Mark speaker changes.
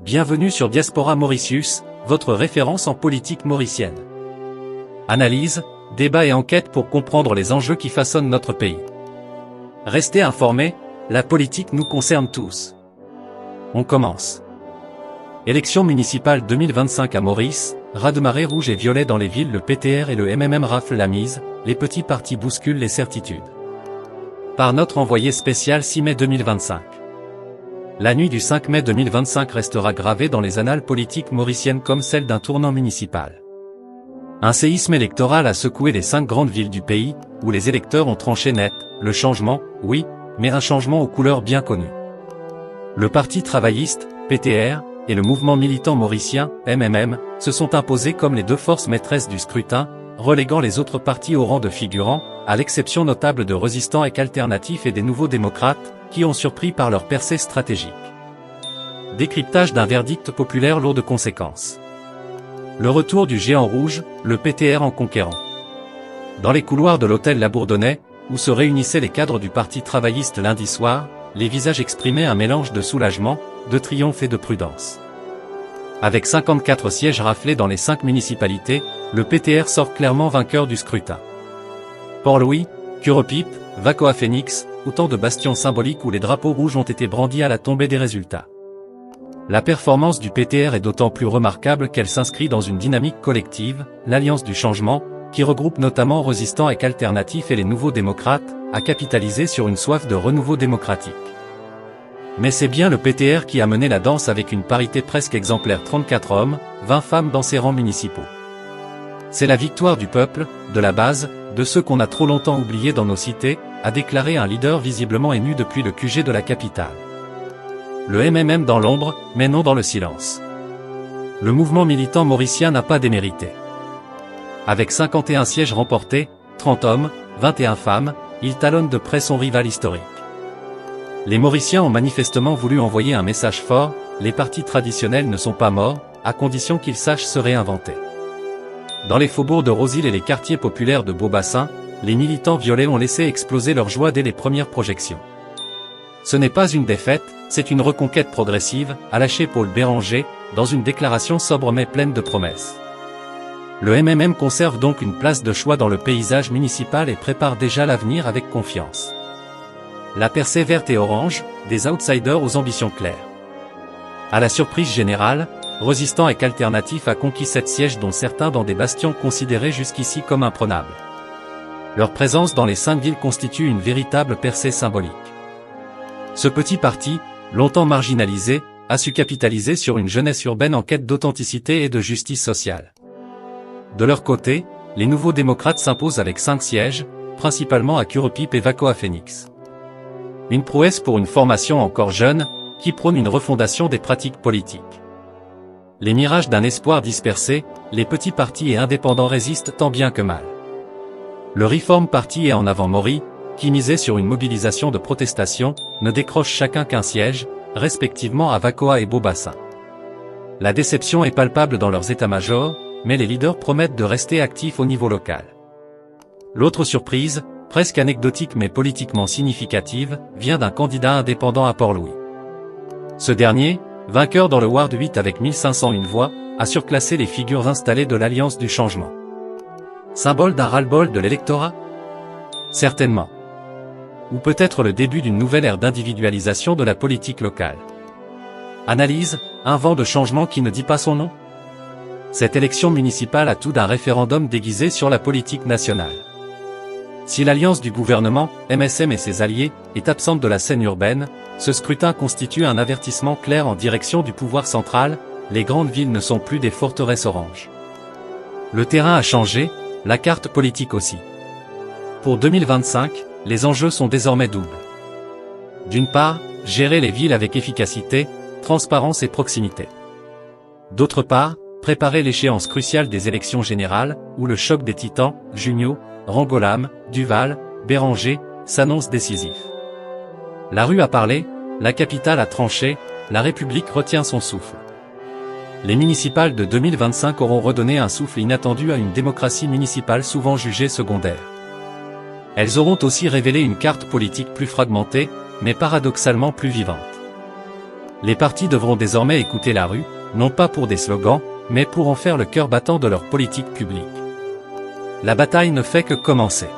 Speaker 1: Bienvenue sur Diaspora Mauritius, votre référence en politique mauricienne. Analyse, débat et enquête pour comprendre les enjeux qui façonnent notre pays. Restez informés, la politique nous concerne tous. On commence. Élections municipales 2025 à Maurice, raz-de-marée rouge et violet dans les villes, le PTR et le MMM raflent la mise, les petits partis bousculent les certitudes. Par notre envoyé spécial 6 mai 2025. La nuit du 5 mai 2025 restera gravée dans les annales politiques mauriciennes comme celle d'un tournant municipal. Un séisme électoral a secoué les 5 grandes villes du pays, où les électeurs ont tranché net, le changement, oui, mais un changement aux couleurs bien connues. Le Parti travailliste, PTR, et le mouvement militant mauricien, MMM, se sont imposés comme les deux forces maîtresses du scrutin, reléguant les autres partis au rang de figurants, à l'exception notable de Résistants et Alternatifs et des Nouveaux Démocrates, qui ont surpris par leur percée stratégique. Décryptage d'un verdict populaire lourd de conséquences. Le retour du géant rouge, le PTR en conquérant. Dans les couloirs de l'hôtel La Bourdonnais, où se réunissaient les cadres du Parti travailliste lundi soir, les visages exprimaient un mélange de soulagement, de triomphe et de prudence. Avec 54 sièges raflés dans les 5 municipalités, le PTR sort clairement vainqueur du scrutin. Port-Louis, Curepipe, Vacoa-Phoenix, autant de bastions symboliques où les drapeaux rouges ont été brandis à la tombée des résultats. La performance du PTR est d'autant plus remarquable qu'elle s'inscrit dans une dynamique collective, l'Alliance du changement, qui regroupe notamment Résistants et Alternatifs et les Nouveaux Démocrates, a capitalisé sur une soif de renouveau démocratique. Mais c'est bien le PTR qui a mené la danse avec une parité presque exemplaire, 34 hommes, 20 femmes dans ses rangs municipaux. C'est la victoire du peuple, de la base, de ceux qu'on a trop longtemps oubliés dans nos cités, a déclaré un leader visiblement ému depuis le QG de la capitale. Le MMM dans l'ombre, mais non dans le silence. Le mouvement militant mauricien n'a pas démérité. Avec 51 sièges remportés, 30 hommes, 21 femmes, il talonne de près son rival historique. Les Mauriciens ont manifestement voulu envoyer un message fort, les partis traditionnels ne sont pas morts, à condition qu'ils sachent se réinventer. Dans les faubourgs de Rosille et les quartiers populaires de Beaubassin, les militants violets ont laissé exploser leur joie dès les premières projections. Ce n'est pas une défaite, c'est une reconquête progressive, a lâché Paul Béranger, dans une déclaration sobre mais pleine de promesses. Le MMM conserve donc une place de choix dans le paysage municipal et prépare déjà l'avenir avec confiance. La percée verte et orange, des outsiders aux ambitions claires. À la surprise générale, Résistants et Alternatifs a conquis 7 sièges dont certains dans des bastions considérés jusqu'ici comme imprenables. Leur présence dans les 5 villes constitue une véritable percée symbolique. Ce petit parti, longtemps marginalisé, a su capitaliser sur une jeunesse urbaine en quête d'authenticité et de justice sociale. De leur côté, les Nouveaux Démocrates s'imposent avec 5 sièges, principalement à Curepipe et Vacoa-Phoenix. Une prouesse pour une formation encore jeune, qui prône une refondation des pratiques politiques. Les mirages d'un espoir dispersé, les petits partis et indépendants résistent tant bien que mal. Le Reform Party est en avant Maury, qui misait sur une mobilisation de protestation, ne décroche chacun qu'un siège, respectivement à Vacoa et Beaubassin. La déception est palpable dans leurs états-majors, mais les leaders promettent de rester actifs au niveau local. L'autre surprise, presque anecdotique mais politiquement significative, vient d'un candidat indépendant à Port-Louis. Ce dernier, vainqueur dans le Ward 8 avec 1501 voix, a surclassé les figures installées de l'Alliance du changement. Symbole d'un ras-le-bol de l'électorat ? Certainement. Ou peut-être le début d'une nouvelle ère d'individualisation de la politique locale. Analyse, un vent de changement qui ne dit pas son nom ? Cette élection municipale a tout d'un référendum déguisé sur la politique nationale. Si l'alliance du gouvernement, MSM et ses alliés, est absente de la scène urbaine, ce scrutin constitue un avertissement clair en direction du pouvoir central, les grandes villes ne sont plus des forteresses oranges. Le terrain a changé, la carte politique aussi. Pour 2025, les enjeux sont désormais doubles. D'une part, gérer les villes avec efficacité, transparence et proximité. D'autre part, préparer l'échéance cruciale des élections générales, où le choc des titans, Junio, Rangolam, Duval, Béranger, s'annonce décisif. La rue a parlé, la capitale a tranché, la République retient son souffle. Les municipales de 2025 auront redonné un souffle inattendu à une démocratie municipale souvent jugée secondaire. Elles auront aussi révélé une carte politique plus fragmentée, mais paradoxalement plus vivante. Les partis devront désormais écouter la rue, non pas pour des slogans, mais pour en faire le cœur battant de leur politique publique. La bataille ne fait que commencer.